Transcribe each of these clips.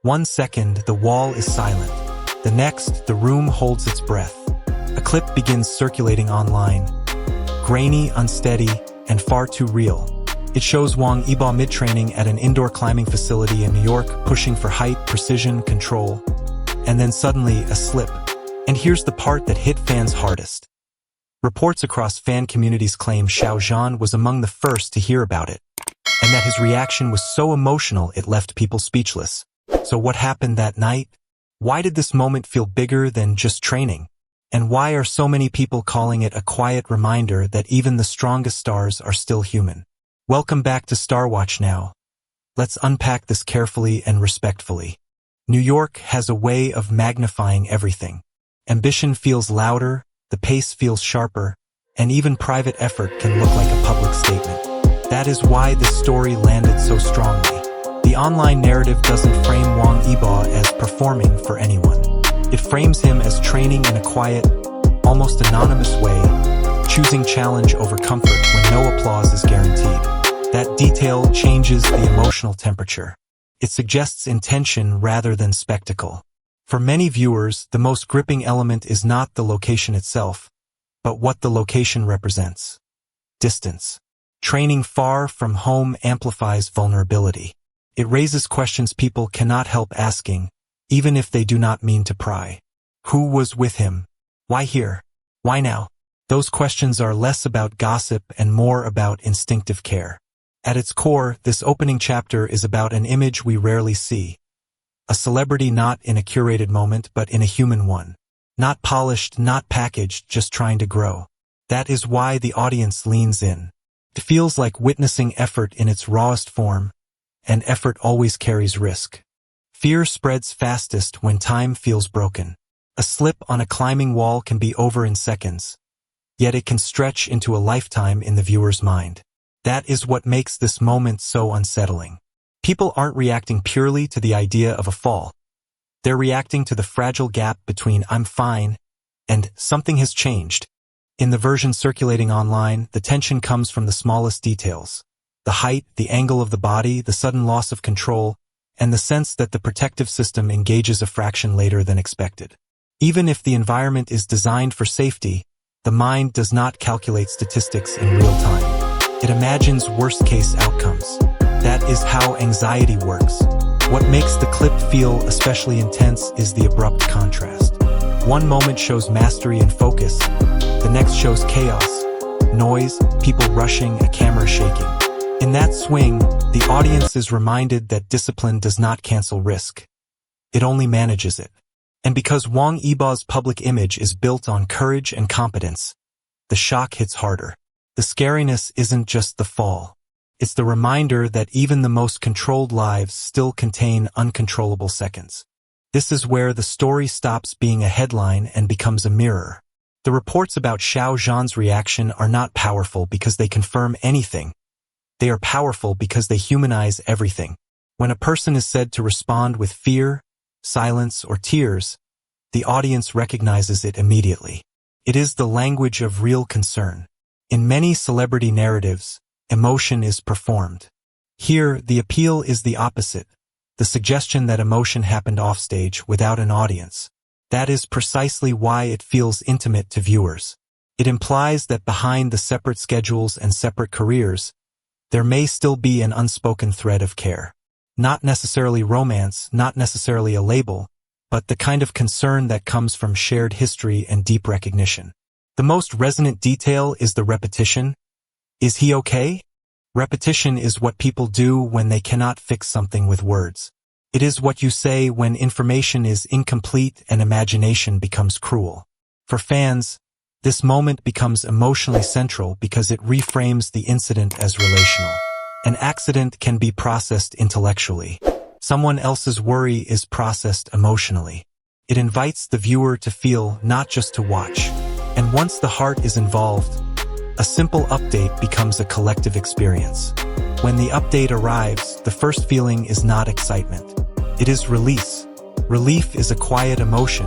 1 second, the wall is silent. The next, the room holds its breath. A clip begins circulating online. Grainy, unsteady, and far too real. It shows Wang Yibo mid-training at an indoor climbing facility in New York, pushing for height, precision, control. And then suddenly, a slip. And here's the part that hit fans hardest. Reports across fan communities claim Xiao Zhan was among the first to hear about it, and that his reaction was so emotional it left people speechless. So what happened that night? Why did this moment feel bigger than just training? And why are so many people calling it a quiet reminder that even the strongest stars are still human? Welcome back to Star Watch Now. Let's unpack this carefully and respectfully. New York has a way of magnifying everything. Ambition feels louder, the pace feels sharper, and even private effort can look like a public statement. That is why this story landed so strongly. The online narrative doesn't frame Wang Yibo as performing for anyone. It frames him as training in a quiet, almost anonymous way, choosing challenge over comfort when no applause is guaranteed. That detail changes the emotional temperature. It suggests intention rather than spectacle. For many viewers, the most gripping element is not the location itself, but what the location represents. Distance. Training far from home amplifies vulnerability. It raises questions people cannot help asking, even if they do not mean to pry. Who was with him? Why here? Why now? Those questions are less about gossip and more about instinctive care. At its core, this opening chapter is about an image we rarely see. A celebrity not in a curated moment, but in a human one. Not polished, not packaged, just trying to grow. That is why the audience leans in. It feels like witnessing effort in its rawest form, and effort always carries risk. Fear spreads fastest when time feels broken. A slip on a climbing wall can be over in seconds, yet it can stretch into a lifetime in the viewer's mind. That is what makes this moment so unsettling. People aren't reacting purely to the idea of a fall. They're reacting to the fragile gap between "I'm fine" and "something has changed." In the version circulating online, the tension comes from the smallest details. The height, the angle of the body, the sudden loss of control, and the sense that the protective system engages a fraction later than expected. Even if the environment is designed for safety, the mind does not calculate statistics in real time. It imagines worst-case outcomes. That is how anxiety works. What makes the clip feel especially intense is the abrupt contrast. One moment shows mastery and focus, the next shows chaos, noise, people rushing, a camera shaking. In that swing, the audience is reminded that discipline does not cancel risk. It only manages it. And because Wang Yibo's public image is built on courage and competence, the shock hits harder. The scariness isn't just the fall. It's the reminder that even the most controlled lives still contain uncontrollable seconds. This is where the story stops being a headline and becomes a mirror. The reports about Xiao Zhan's reaction are not powerful because they confirm anything. They are powerful because they humanize everything. When a person is said to respond with fear, silence, or tears, the audience recognizes it immediately. It is the language of real concern. In many celebrity narratives, emotion is performed. Here, the appeal is the opposite, the suggestion that emotion happened offstage without an audience. That is precisely why it feels intimate to viewers. It implies that behind the separate schedules and separate careers, there may still be an unspoken thread of care. Not necessarily romance, not necessarily a label, but the kind of concern that comes from shared history and deep recognition. The most resonant detail is the repetition. Is he okay? Repetition is what people do when they cannot fix something with words. It is what you say when information is incomplete and imagination becomes cruel. For fans, this moment becomes emotionally central because it reframes the incident as relational. An accident can be processed intellectually. Someone else's worry is processed emotionally. It invites the viewer to feel, not just to watch. And once the heart is involved, a simple update becomes a collective experience. When the update arrives, the first feeling is not excitement. It is release. Relief is a quiet emotion,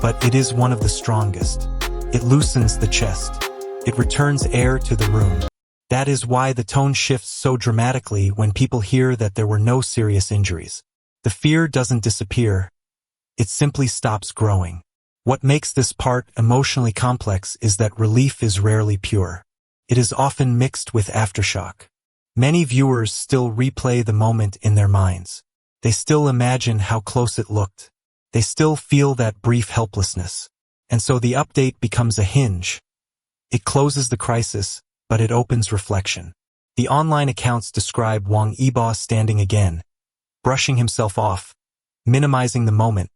but it is one of the strongest. It loosens the chest. It returns air to the room. That is why the tone shifts so dramatically when people hear that there were no serious injuries. The fear doesn't disappear, it simply stops growing. What makes this part emotionally complex is that relief is rarely pure. It is often mixed with aftershock. Many viewers still replay the moment in their minds. They still imagine how close it looked. They still feel that brief helplessness. And so the update becomes a hinge. It closes the crisis, but it opens reflection. The online accounts describe Wang Yibo standing again, brushing himself off, minimizing the moment,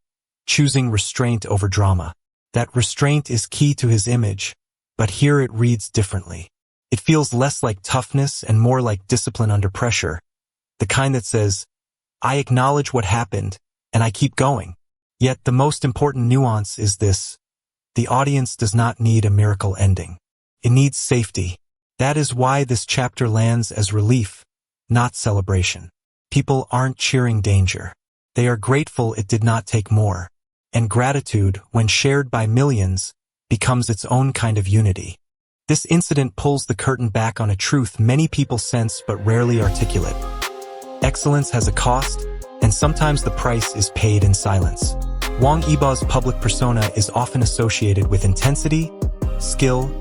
choosing restraint over drama. That restraint is key to his image, but here it reads differently. It feels less like toughness and more like discipline under pressure, the kind that says, I acknowledge what happened, and I keep going. Yet the most important nuance is this: the audience does not need a miracle ending. It needs safety. That is why this chapter lands as relief, not celebration. People aren't cheering danger. They are grateful it did not take more. And gratitude, when shared by millions, becomes its own kind of unity. This incident pulls the curtain back on a truth many people sense but rarely articulate. Excellence has a cost, and sometimes the price is paid in silence. Wang Yibo's public persona is often associated with intensity, skill,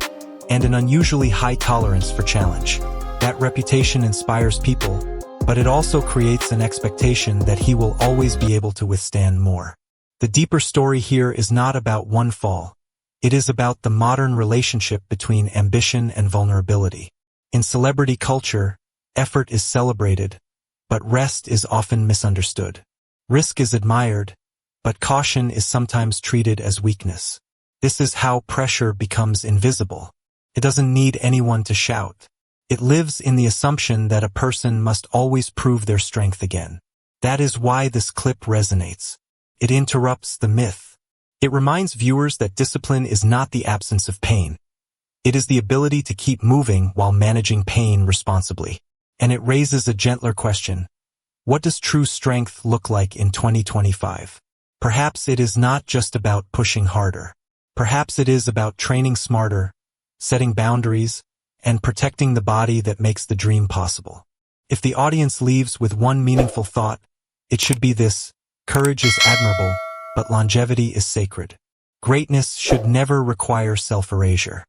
and an unusually high tolerance for challenge. That reputation inspires people, but it also creates an expectation that he will always be able to withstand more. The deeper story here is not about one fall. It is about the modern relationship between ambition and vulnerability. In celebrity culture, effort is celebrated, but rest is often misunderstood. Risk is admired, but caution is sometimes treated as weakness. This is how pressure becomes invisible. It doesn't need anyone to shout. It lives in the assumption that a person must always prove their strength again. That is why this clip resonates. It interrupts the myth. It reminds viewers that discipline is not the absence of pain. It is the ability to keep moving while managing pain responsibly. And it raises a gentler question. What does true strength look like in 2025? Perhaps it is not just about pushing harder. Perhaps it is about training smarter, setting boundaries, and protecting the body that makes the dream possible. If the audience leaves with one meaningful thought, it should be this: courage is admirable, but longevity is sacred. Greatness should never require self-erasure.